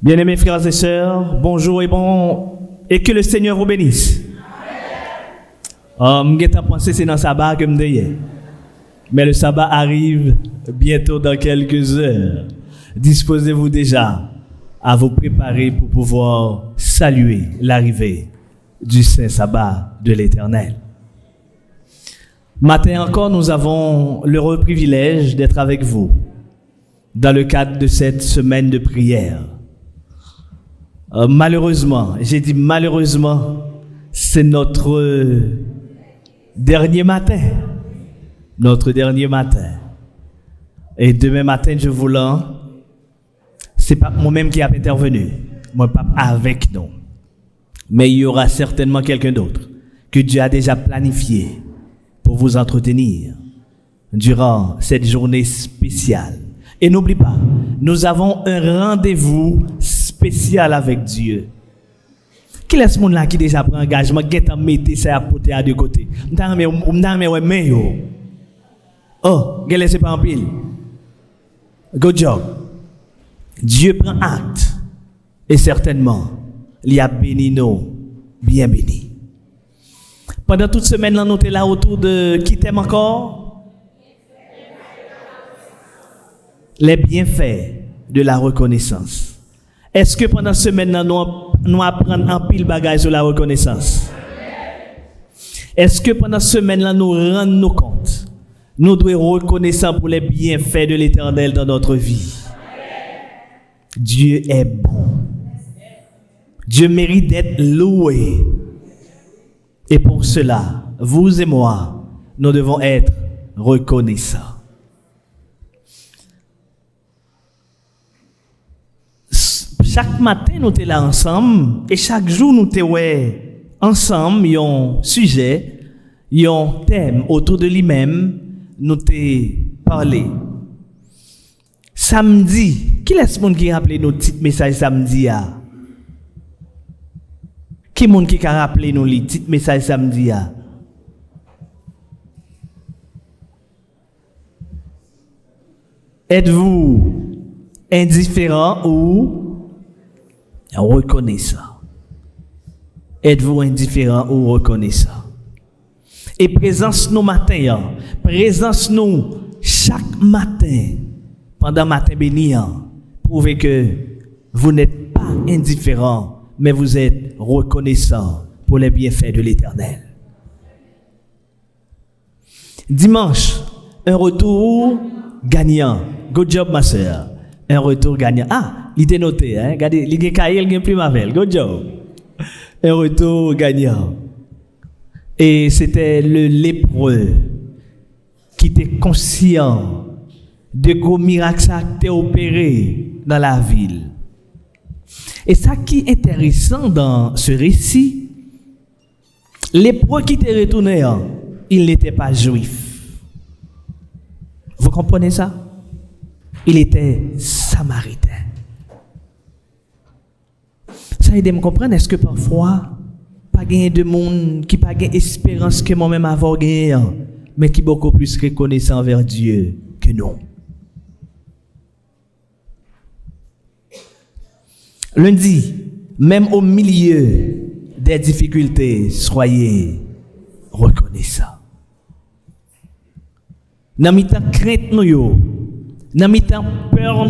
Bien-aimés frères et sœurs, bonjour et que le Seigneur vous bénisse. Je pensé c'est dans le sabbat que je me mais le sabbat arrive bientôt dans quelques heures. Disposez-vous déjà à vous préparer pour pouvoir saluer l'arrivée du saint sabbat de l'Éternel. Matin encore, nous avons l'heureux privilège d'être avec vous dans le cadre de cette semaine de prière. Malheureusement, j'ai dit malheureusement, c'est notre dernier matin. Notre dernier matin. Et demain matin, je vous l'en, c'est pas moi-même qui a intervenu. Moi, pas avec nous. Mais il y aura certainement quelqu'un d'autre que Dieu a déjà planifié pour vous entretenir durant cette journée spéciale. Et n'oublie pas, nous avons un rendez-vous spécial avec Dieu. Qui est ce monde-là qui déjà prend engagement, qui est en mettre ça à porter à deux côtés? Oh, quel est ce pas en pile? Good job. Dieu prend acte. Et certainement, il a béni nous, bien béni. Pendant toute semaine, nous sommes là autour de qui t'aime encore? Les bienfaits de la reconnaissance. Est-ce que pendant cette semaine, nous apprenons un pile bagage sur la reconnaissance? Est-ce que pendant cette semaine, nous rendons compte? Nous devons reconnaissant pour les bienfaits de l'Éternel dans notre vie. Dieu est bon. Dieu mérite d'être loué. Et pour cela, vous et moi, nous devons être reconnaissants. Chaque matin, nous sommes là ensemble et chaque jour, nous sommes ensemble. Il y a un sujet, il y a un thème autour de lui-même. Nous t'ai parlé. Samedi, qui est ce monde qui a rappelé nos petits messages samedi? Qui est le monde qui a rappelé nos petits messages samedi? Êtes-vous indifférent ou reconnaissant? Êtes-vous indifférent ou reconnaissant? Et présence nous matin, présence nous chaque matin, pendant matin béni, prouvez que vous n'êtes pas indifférent, mais vous êtes reconnaissant pour les bienfaits de l'Éternel. Dimanche, un retour gagnant. Good job, ma soeur. Un retour gagnant. Ah, il était noté, hein? Regardez, il y a il y a plus ma belle. Good job. Un retour gagnant. Et c'était le lépreux qui était conscient de gros miracles qui étaient opérés dans la ville. Et ça qui est intéressant dans ce récit, lépreux qui était retourné, il n'était pas juif. Vous comprenez ça? Il était samaritain. Ça aide à me comprendre, est-ce que parfois, pas gagner de monde qui pas gagner espérance que moi-même avoir gagné, mais qui beaucoup plus reconnaissant envers Dieu que nous. Lundi, même au milieu des difficultés, soyez reconnaissants. Dans mi-temps crainte nous, dans mi-temps peur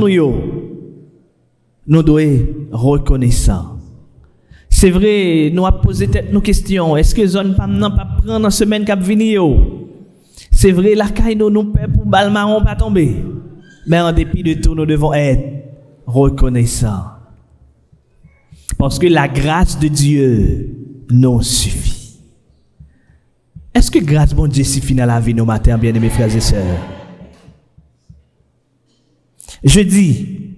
nous devons reconnaissants. C'est vrai, nous avons posé nos questions. Est-ce que zone pas prendre en semaine qui venir? C'est vrai, la caille nous paie pour balmaron pas tomber. Mais en dépit de tout, nous devons être reconnaissants. Parce que la grâce de Dieu nous suffit. Est-ce que grâce de Dieu suffit dans la vie nos matins, bien-aimés frères et sœurs? Jeudi,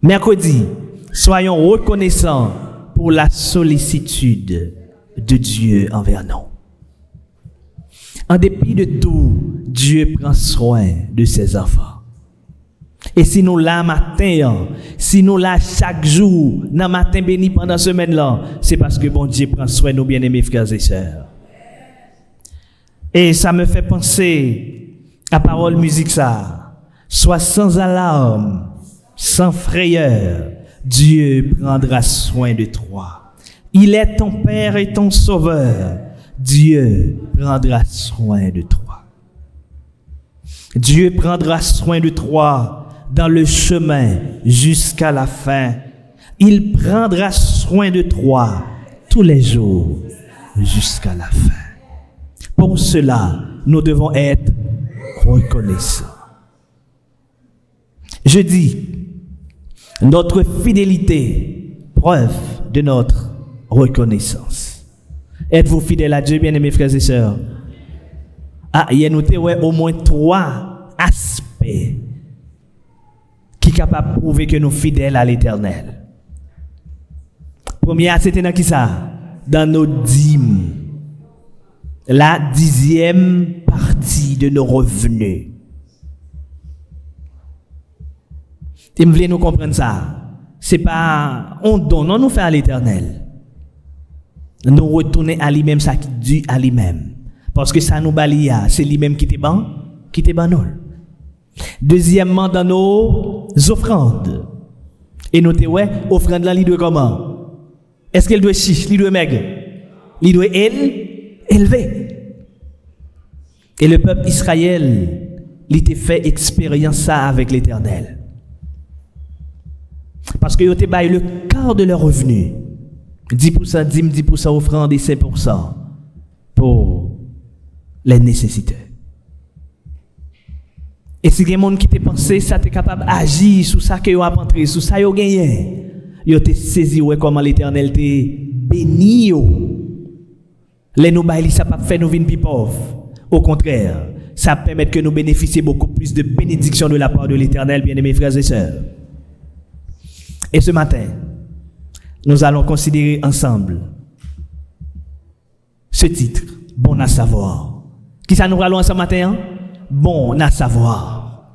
mercredi, soyons reconnaissants pour la sollicitude de Dieu envers nous. En dépit de tout, Dieu prend soin de ses enfants. Et si nous là matin, si nous là chaque jour, dans matin béni pendant la semaine là, c'est parce que bon Dieu prend soin de nos bien-aimés frères et sœurs. Et ça me fait penser à parole musique ça. Sois sans alarme, sans frayeur, Dieu prendra soin de toi. Il est ton Père et ton Sauveur. Dieu prendra soin de toi. Dieu prendra soin de toi dans le chemin jusqu'à la fin. Il prendra soin de toi tous les jours jusqu'à la fin. Pour cela, nous devons être reconnaissants. Je dis, notre fidélité, preuve de notre reconnaissance. Êtes-vous fidèles à Dieu, bien-aimés frères et sœurs? Ah, il y a noté au moins 3 aspects qui sont capables de prouver que nous sommes fidèles à l'Éternel. Premier, c'était dans qui ça? Dans nos dîmes. La 10e partie de nos revenus. Et vous voulez nous comprendre ça? C'est pas on donne, on nous fait à l'Éternel. Nous retourner à lui-même ça qui dû à lui-même. Parce que ça nous balia, c'est lui-même qui t'est ban nous. Deuxièmement, dans nos offrandes. Et notez, offrande là, il doit comment? Est-ce qu'elle doit chiche, il doit maigre? Il doit élever. Et le peuple Israël, il t'a fait expérience ça avec l'Éternel. Parce qu'ils ont baillé le quart de leur revenu. 10% dîme, 10% offrande et 5% pour les nécessiteux. Et si il y a des gens qui te pensé, ça t'es capable d'agir sur ça que vous avez entré, sur ça que vous avez gagné. Vous avez saisi comment l'Éternel t'a béni. Les nous bailler, ça ne pas faire nous venir plus pauvres. Au contraire, ça permet que nous bénéficions beaucoup plus de bénédictions de la part de l'Éternel, bien-aimés frères et sœurs. Et ce matin, nous allons considérer ensemble ce titre, bon à savoir. Qui ça nous allons ce matin? Bon à savoir.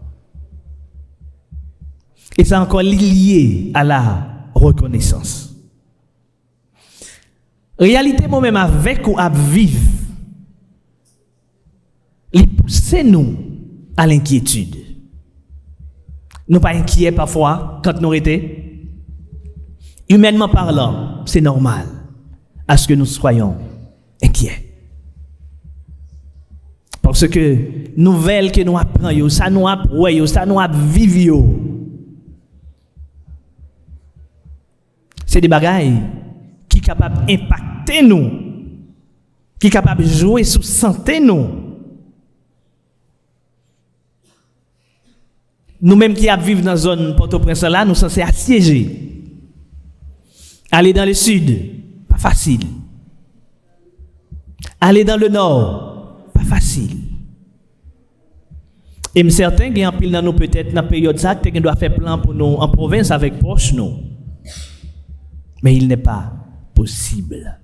Et c'est encore lié à la reconnaissance. Réalité, moi-même, avec ou à vivre, les pousser nous à l'inquiétude. Nous pas inquiets parfois quand nous étions. Humainement parlant, c'est normal à ce que nous soyons inquiets. Parce que nouvelles que nous apprenons, ça nous apprend, ça nous vivons. C'est des bagailles qui sont capables d'impacter nous, qui sont capables de jouer sur santé nous. Nous-mêmes qui vivons dans la zone Port-au-Prince là, nous sommes censés assiéger. Aller dans le sud, pas facile. Aller dans le nord, pas facile. Et certains qui ont pile dans nous peut-être dans la période ça, qui doit faire plan pour nous en province avec proche nous. Mais il n'est pas possible.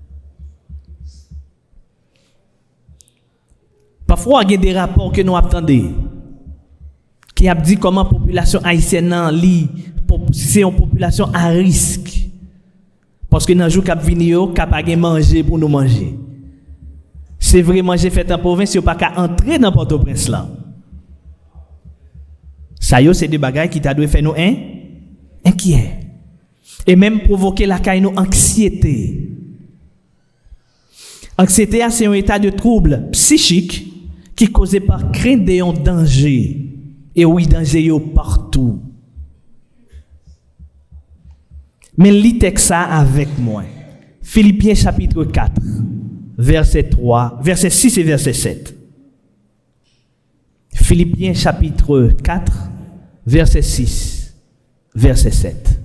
Parfois, il y a des rapports que nous attendons qui a dit comment la population haïtienne c'est une population à risque. Parce que dans le jour où nous avons pas manger pour nous manger. C'est vrai, manger fait en province, il n'y a pas qu'à entrer dans Port-au-Prince là. Ça c'est des bagages qui doivent faire nous inquiets. Et même provoquer la caille nous anxiété. Anxiété, c'est un état de trouble psychique qui est causé par crainte d'un danger. Et oui, danger partout. Mais lis ça avec moi. Philippiens chapitre 4, verset 6 et verset 7. Philippiens chapitre 4, verset 6, verset 7.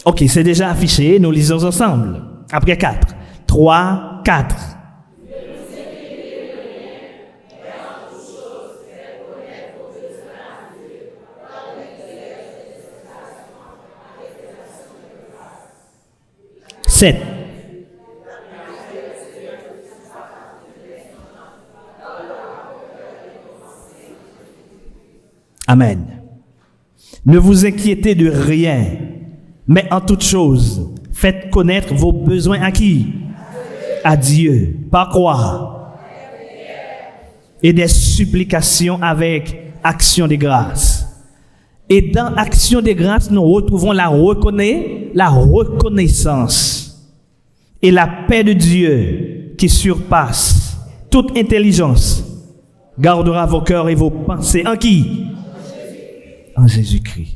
Ok, c'est déjà affiché, nous lisons ensemble. Après 4, 3, 4. Sept. Amen. Ne vous inquiétez de rien, mais en toute chose, Faites connaître vos besoins à qui? À Dieu. Par quoi? Et des supplications avec action de grâce. Et dans action de grâce, nous retrouvons la reconnaissance et la paix de Dieu qui surpasse toute intelligence. Gardera vos cœurs et vos pensées en qui? En Jésus-Christ.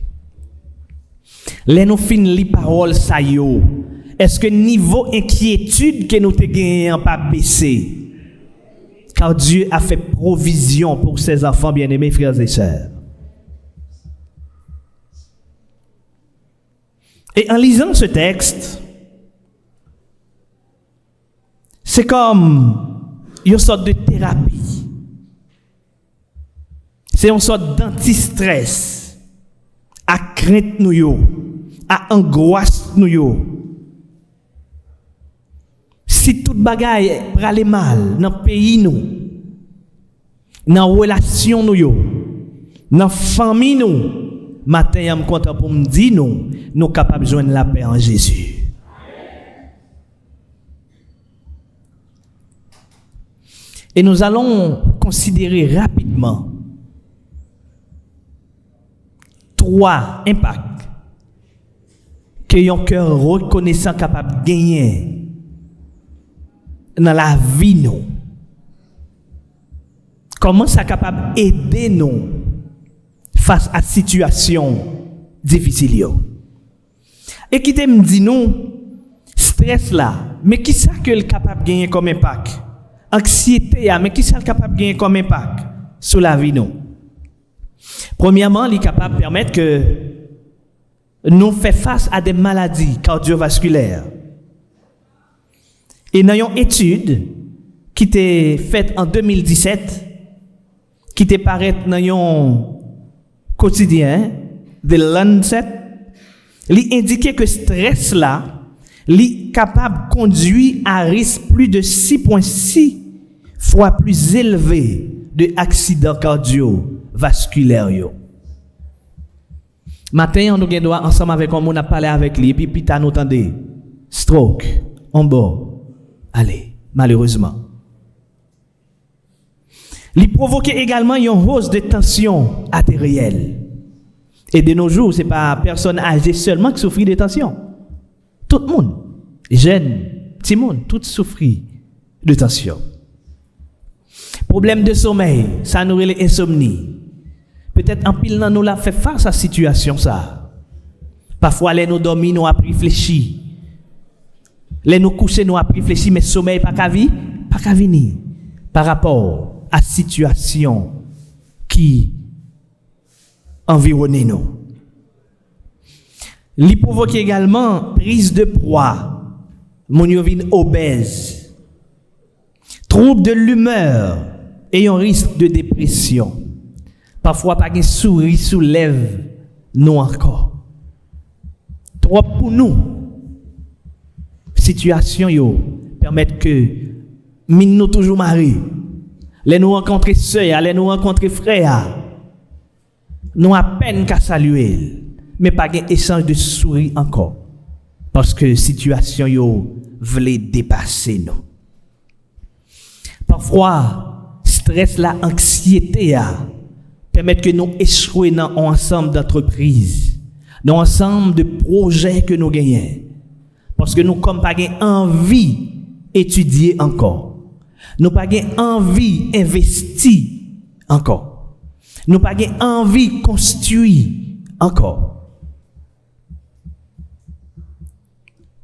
Les nous fin les paroles ça yo. Est-ce que niveau inquiétude que nous te gagnons pas baissé? Car Dieu a fait provision pour ses enfants bien-aimés, frères et sœurs. Et en lisant ce texte, c'est comme une sorte de thérapie. C'est une sorte d'anti-stress à crainte nous yo, à angoisse nous yo. Si toute bagaille prale mal dans pays nous, dans relation nous yo, dans famille nous, matin je suis content pour me dire nous sommes capables de joindre la paix en Jésus. Et nous allons considérer rapidement 3 impacts que un cœur reconnaissant capable de gagner dans la vie nous. Comment ça capable d'aider nous face à situation difficile. Et qui me dit nous stress là, mais qui ça que le capable de gagner comme impact? Anxiété mais qui ça le capable de gagner comme impact sur la vie nous? Premièrement, il est capable de permettre que nous fassions face à des maladies cardiovasculaires. Et dans une étude qui était faite en 2017, qui était parue dans un quotidien, The Lancet, il indiquait que stress là, est capable de conduire à risque plus de 6,6 fois plus élevé de accidents cardiovasculaires. Matin, on doit ensemble avec un monde à parler avec lui, et puis tu as entendu stroke, en bas. Allez, malheureusement. Il provoquait également une hausse de tension artérielle. Et de nos jours, ce n'est pas personne âgée seulement qui souffre de tension. Tout le monde, jeunes, petit monde, tout souffre de tension. Problème de sommeil, ça nous relève l'insomnie. Peut-être en pile nous l'a fait face à cette situation ça. Parfois les nous dormir, nous a réfléchi. Les nous coucher, nous a réfléchi, mais sommeil pas qu'à venir par rapport à situation qui environne nous. Il provoque également prise de poids, mon yo vin obèse, trouble de l'humeur et un risque de dépression. Parfois pas un sourire soulève nous encore. Trop pour nous. Situation yo permettent que nous toujours mariés. Les nous rencontrer sœurs, les nous rencontrer frères. Nous à peine qu'à saluer, mais pas un échange de sourire encore. Parce que situation yo voulait dépasser nous. Parfois stress la anxiété permettent que nous échouions dans un ensemble d'entreprises, dans un ensemble de projets que nous gagnons. Parce que nous comme pas envie étudier encore. Nous pas envie investir encore. Nous pas envie construire encore.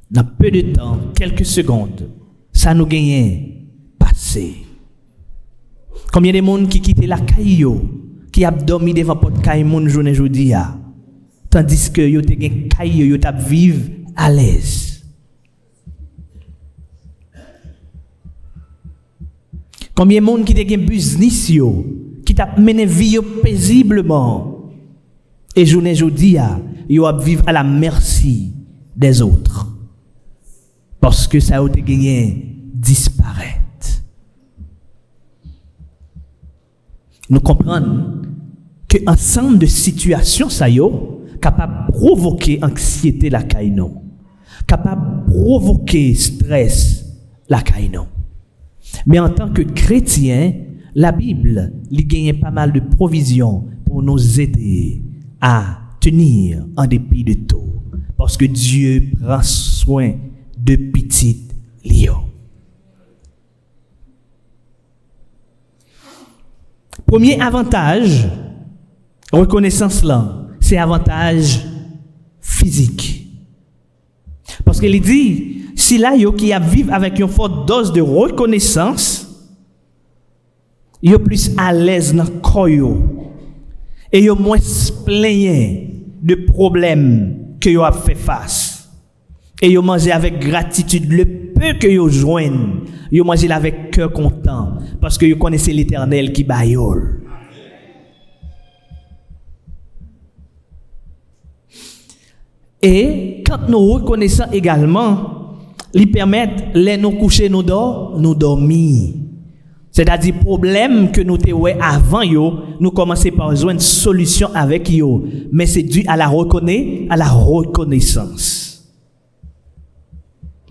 Dans peu de temps, quelques secondes, ça nous gagne passé. Combien de monde qui quittent la caillou, qui a dormi devant porte caille mon journée aujourd'hui tandis que yo te gen caillou, yo t'a vivre à l'aise. Combien de monde qui te gen business yo, qui t'a mené vie paisiblement et journée aujourd'hui yo a vivre à la merci des autres parce que ça a été gagné disparaître. Nous comprenons que ensemble de situations ça yo capable de provoquer anxiété la caille nous. capable de provoquer stress la caïnon. Mais en tant que chrétien, la Bible lui gagne pas mal de provisions pour nous aider à tenir en dépit de tout. Parce que Dieu prend soin de petites lions. Premier avantage, reconnaissance là, c'est avantage physique. Parce qu'il dit, si là, yo qui a vivre avec une forte dose de reconnaissance, yo plus à l'aise dans le corps et yo moins plaignent de problèmes que yo a fait face. Et yo manger avec gratitude le peu que yo joignent, yo manger avec cœur content parce que yo connaissez l'Éternel qui baillol. Et quand nous reconnaissons également, ils permettent les nous coucher nous dormir. C'est-à-dire problème que nous t'ayons avant yo, nous commençons par besoin de solution avec yo, mais c'est dû à la reconnaissance.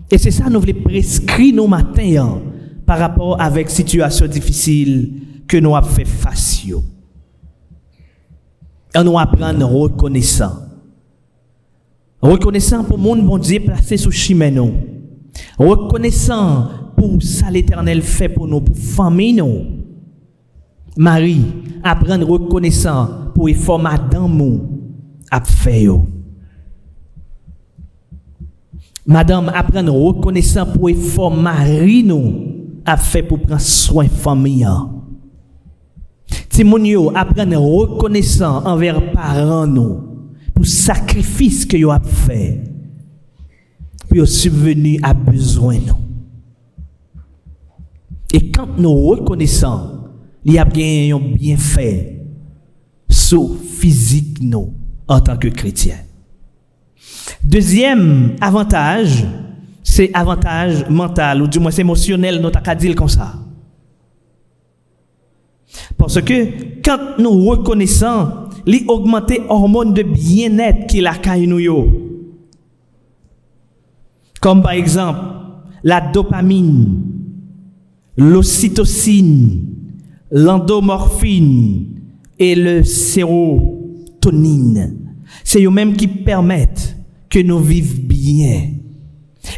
Et c'est ça nous voulons prescrire nos matins par rapport avec situation difficile que nous avons fait face yo. Et nous apprendre reconnaissant. Reconnaissant pour monde bon Dieu placé sous chemin nous. Reconnaissant pour ça l'Éternel fait pour nous, pour famille nous. Marie, apprendre reconnaissant pour effort madame nous a fait yo. Madame, apprendre reconnaissant pour effort mari nous a fait pour prendre soin famille. Timonio, apprendre reconnaissant envers parents nous pour sacrifice que yo a fait. Pour subvenir à besoin nous. Et quand nous reconnaissons, il y a bien un bienfait sur physique nous en tant que chrétiens. Deuxième avantage, c'est avantage mental ou du moins c'est émotionnel, nous t'as dire comme ça. Parce que quand nous reconnaissons, il augmente hormones de bien-être qui la caille nous yo. Comme par exemple la dopamine, l'ocytocine, l'endomorphine et le sérotonine. C'est eux-mêmes qui permettent que nous vivions bien.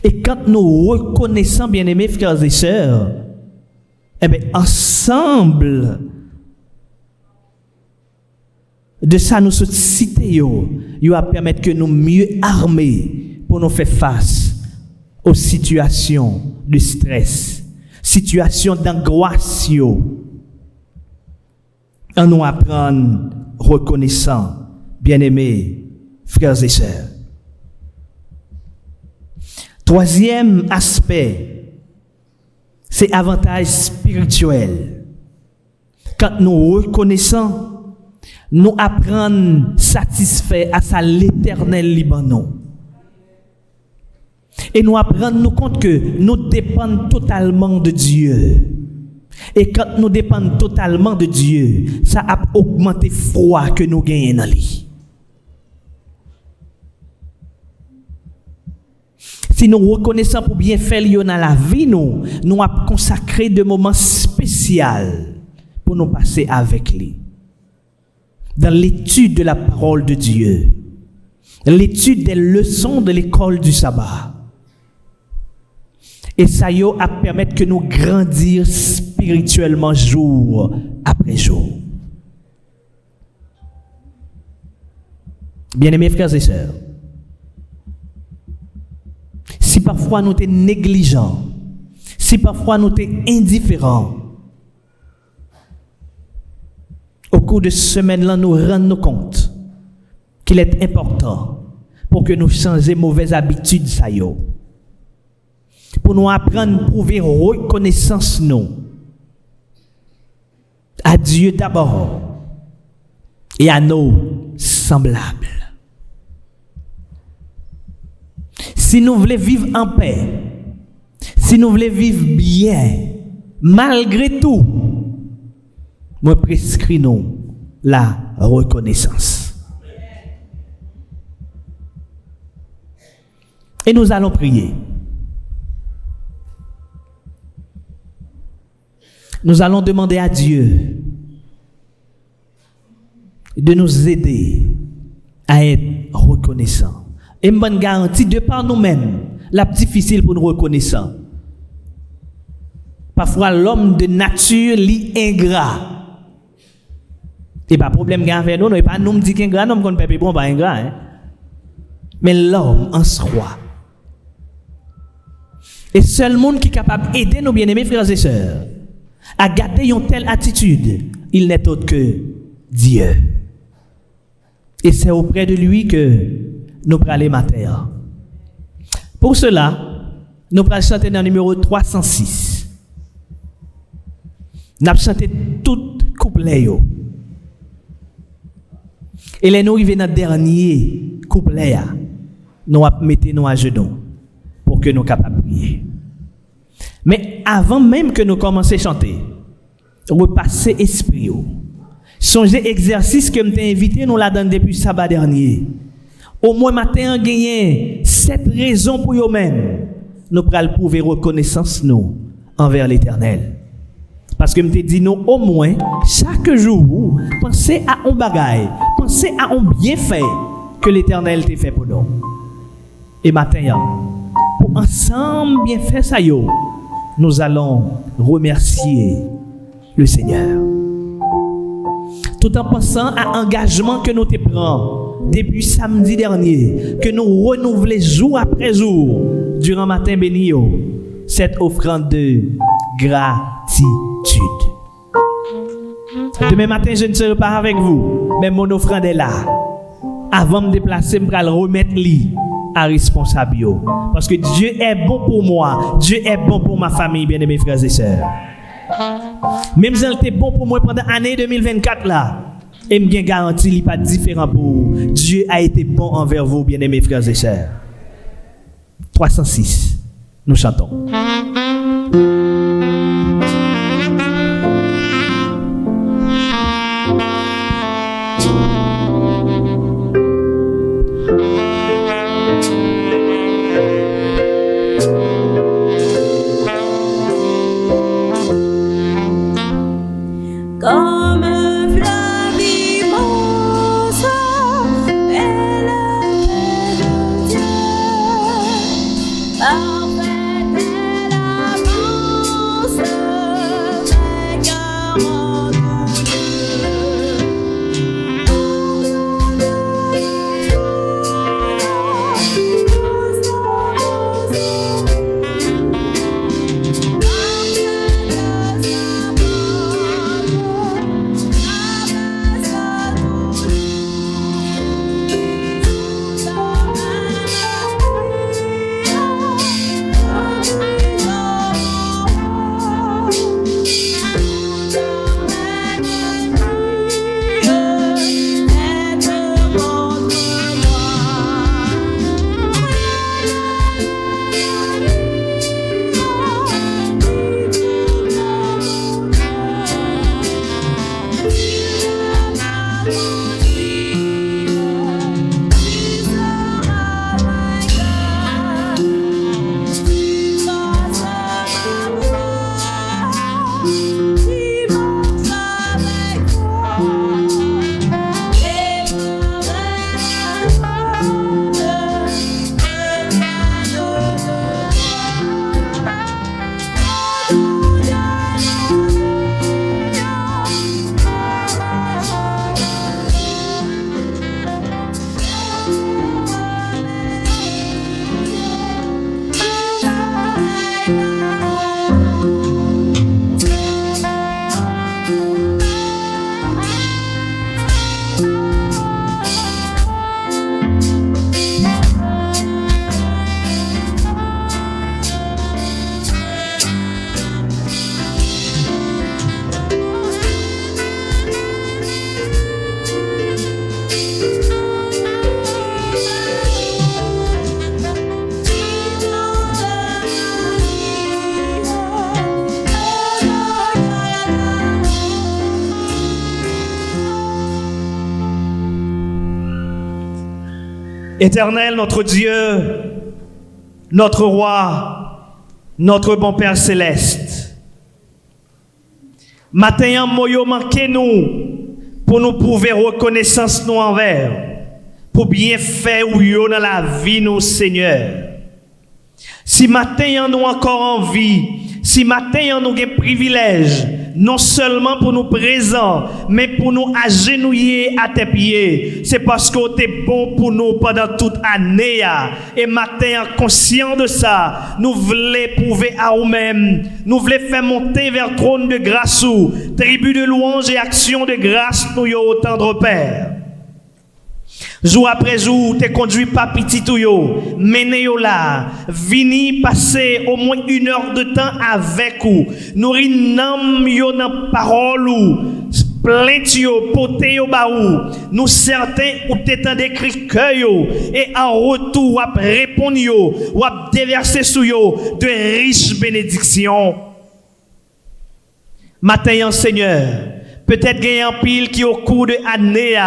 Et quand nous reconnaissons, bien-aimés frères et sœurs, eh bien, ensemble, de ça nous citer, yo va permettre que nous mieux armés pour nous faire face aux situations de stress, situations d'angoisse. On nous apprendre reconnaissant, bien-aimés frères et sœurs. Troisième aspect, c'est avantage spirituel. Quand nous reconnaissons, nous apprenons satisfaits à ça l'Éternel Libanon. Et nous apprenons nous compte que nous dépendons totalement de Dieu. Et quand nous dépendons totalement de Dieu, ça a augmenté le froid que nous gagnons dans lui. Si nous reconnaissons pour bien faire dans la vie, nous avons consacré de moments spéciaux pour nous passer avec lui. Dans l'étude de la parole de Dieu, l'étude des leçons de l'école du sabbat. Et ça a permettre que nous grandir spirituellement jour après jour. Bien-aimés frères et sœurs, si parfois nous sommes négligents, si parfois nous sommes indifférents, au cours de cette semaine-là, nous rendons compte qu'il est important pour que nous changions mauvaises habitudes, ça y est. Pour nous apprendre à prouver reconnaissance nous à Dieu d'abord et à nos semblables. Si nous voulons vivre en paix, si nous voulons vivre bien, malgré tout, moi prescris nous la reconnaissance. Et nous allons prier. Nous allons demander à Dieu de nous aider à être reconnaissants. Et une bonne garantie, de par nous-mêmes, la difficile pour nous reconnaissants. Parfois, l'homme de nature lit ingrat. Et pas problème avec nous, et pas nous dit qu'ingrat, nous ne peut pas ingrat. Hein? Mais l'homme en soi. Et seul monde qui est capable d'aider nos bien-aimés frères et sœurs à garder une telle attitude, il n'est autre que Dieu. Et c'est auprès de lui que nous parlons matin. Pour cela, nous allons chanter dans le numéro 306. Nous allons chanter tout couplet. Et les nous arrivons dans le dernier couplet, nous allons mettre nous à genoux pour que nous soyons capables de prier. Mais avant même que nous commencions à chanter, repasser esprit. Songez exercice que je t'ai invité, nous l'a donné depuis sabbat dernier. Au moins matin, on gagne 7 raisons pour eux-mêmes. Nous pourrons prouver reconnaissance nous envers l'Éternel. Parce que je t'ai dit, nous au moins, chaque jour, pensez à un bagaille, pensez à un bienfait que l'Éternel t'a fait pour nous. Et matin, pour ensemble bien faire ça, nous allons remercier le Seigneur. Tout en pensant à l'engagement que nous te prenons depuis samedi dernier, que nous renouvelons jour après jour, durant matin béni, cette offrande de gratitude. Demain matin, je ne serai pas avec vous, mais mon offrande est là. Avant de me déplacer, je vais le remettre à responsable. Parce que Dieu est bon pour moi, Dieu est bon pour ma famille, bien-aimés frères et sœurs. Même si elle était bon pour moi pendant l'année 2024 là, et me garantis qu'il n'est pas différent pour vous. Dieu a été bon envers vous, bien-aimés frères et sœurs. 306, nous chantons. Éternel, notre Dieu, notre roi, notre bon Père céleste. Matin, moyo manqué nous pour nous prouver reconnaissance nous envers, pour bien faire ou yo dans la vie nous Seigneur. Si matin nous encore en vie, si matin nous avons privilège, non seulement pour nous présents, mais pour nous agenouiller à tes pieds, c'est parce que tu es bon pour nous pendant toute année. Et matin, conscient de ça, nous voulons prouver à nous-mêmes, nous voulons faire monter vers le trône de grâce, tribu de louange et action de grâce, nous au tendre Père. Jour après jour, t'es conduit par petit touyo, mené yo là, vini passer au moins 1 heure de temps avec vous, nourri nam yo nan parole ou, plainte yo, pote yo ba ou, nous certains ou t'étendez cri cœur yo, et en retour ou ap répondre yo, ou ap déverser sou yo de riches bénédictions. Matin, Seigneur, peut-être qu'il y a un pile qui au cours de l'année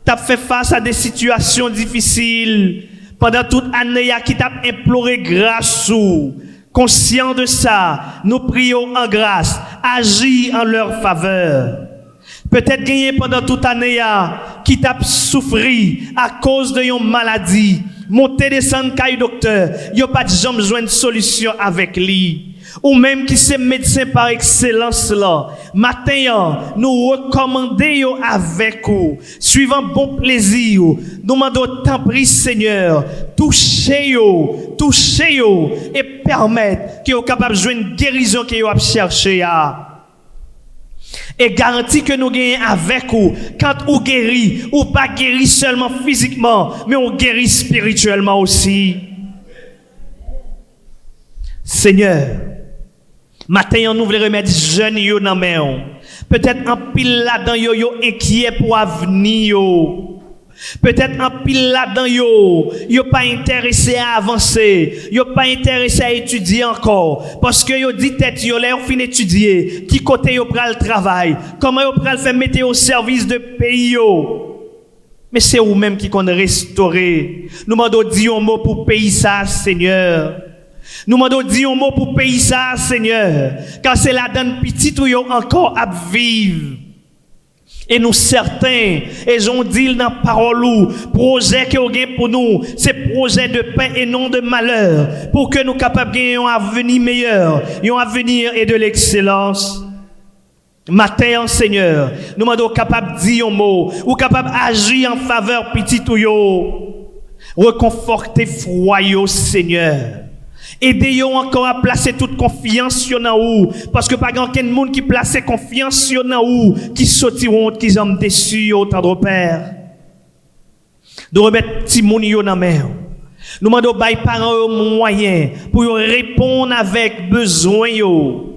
t'as fait face à des situations difficiles pendant toute année qui t'a imploré grâce ou conscient de ça, nous prions en grâce, agis en leur faveur. Peut-être gagné pendant toute année qui t'a souffri à cause de une maladie, monter descendre caille docteur, yo pas de jambe joindre solution avec lui. Ou même qui c'est médecin par excellence là, matin, nous recommandons avec vous, suivant bon plaisir, nous demandons tant pris Seigneur, touchez-vous, et permettre qu'ils soient capables de jouer une guérison qu'ils ont cherché et garantit que nous gagnons avec vous, quand vous guérit, ou pas guéri seulement physiquement, mais on guérit spirituellement aussi. Seigneur, matin, nous voulons remettre jeunes yo dans main. Peut-être en pile là-dedans yo inquiet pour avenir yo. Peut-être en pile là-dedans yo pas intéressé à avancer, yo pas intéressé à étudier encore parce que yo dit tête yo là fin étudier, qui côté yo pral travail, comment yo pral faire mettre au service de pays yo. Mais c'est vous même qui qu'on restaurer. Nous demandons dire un mot pour pays ça, Seigneur. Nous demandons dire un mot pour pays ça, Seigneur, car c'est la donne petite où yo encore à vivre. Et nous certains, et j'en dis dans la parole ou, projet que vous avez pour nous, c'est projet de paix et non de malheur, pour que nous capables de gagner un avenir meilleur, un avenir et de l'excellence. Matin, Seigneur, nous demandons capables de dire un mot, ou capables d'agir en faveur petit ou yo, reconforter froid, Seigneur. Aidez-vous encore à placer toute confiance sur nous, parce que pas aucun monde qui place confiance sur nous, qui sortiront, qui sont déçus au tendre Père. De remettre petit monde dans la main. Nous demandons aux parents moyens pour répondre avec besoin yo.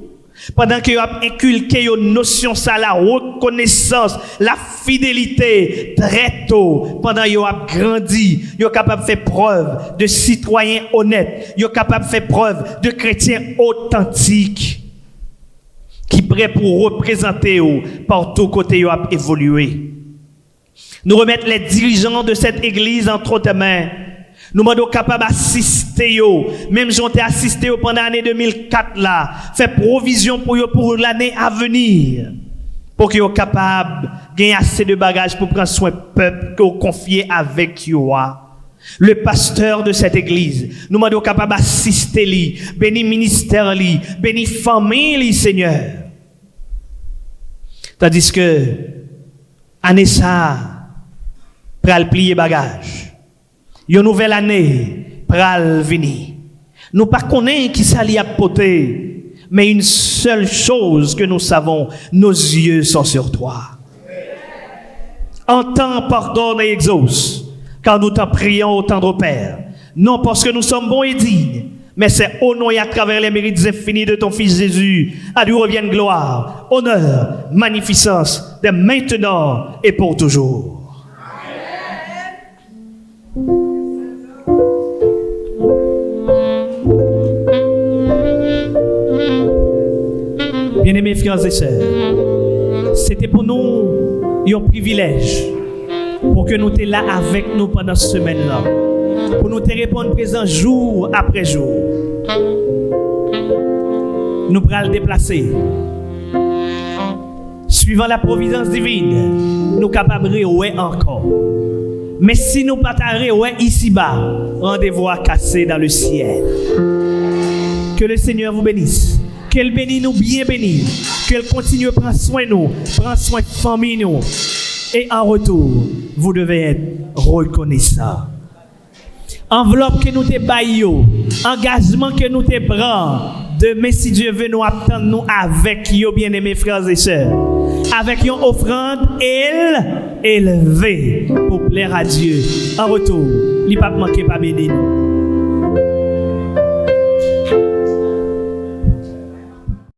Pendant que vous avez inculqué une notion ça, la reconnaissance, la fidélité très tôt, pendant que vous avez grandi, vous êtes capable de faire preuve de citoyens honnêtes, vous êtes capable de faire preuve de chrétiens authentiques, qui sont prêts pour représenter vous partout côté vous avez évolué. Nous remettons les dirigeants de cette église entre tes mains. Nous sommes capables d'assister, même si on t'a assisté pendant l'année 2004 là, faire provision pour l'année à venir, pour qu'ils soient capables de gagner assez de bagages pour prendre soin du peuple que vous confiez avec vous. Le pasteur de cette église, nous sommes capables d'assister lui, béni ministère lui, béni famille Seigneur. Tandis que année ça, pral plier bagages. Une nouvelle année pral venir. Nous pas connaissons qui ça li a porté, mais une seule chose que nous savons, nos yeux sont sur toi. Entends, pardonne et exauce, car nous t'en prions au tendre Père. Non parce que nous sommes bons et dignes, mais c'est au nom et à travers les mérites infinis de ton Fils Jésus, à lui revienne gloire, honneur, magnificence, de maintenant et pour toujours. Bien-aimés frères et sœurs, c'était pour nous un privilège pour que nous soyons là avec nous pendant cette semaine-là. pour nous te répondre présent jour après jour. Nous pourrons le déplacer. Suivant la providence divine, nous capables de ouais encore. Mais si nous pas ouais ici-bas, rendez-vous à casser dans le ciel. Que le Seigneur vous bénisse. Qu'elle bénisse nous bien bénisse. Qu'elle continue à prendre soin de nous, prendre soin de la famille nous. Et en retour, vous devez être reconnaissant. Enveloppe que nous te baillons, engagement que nous te prenons. Demain, si Dieu veut nous attendre nous avec yo bien-aimés frères et sœurs, avec une offrande élevée pour plaire à Dieu. En retour, il ne va pas manquer pas béni nous.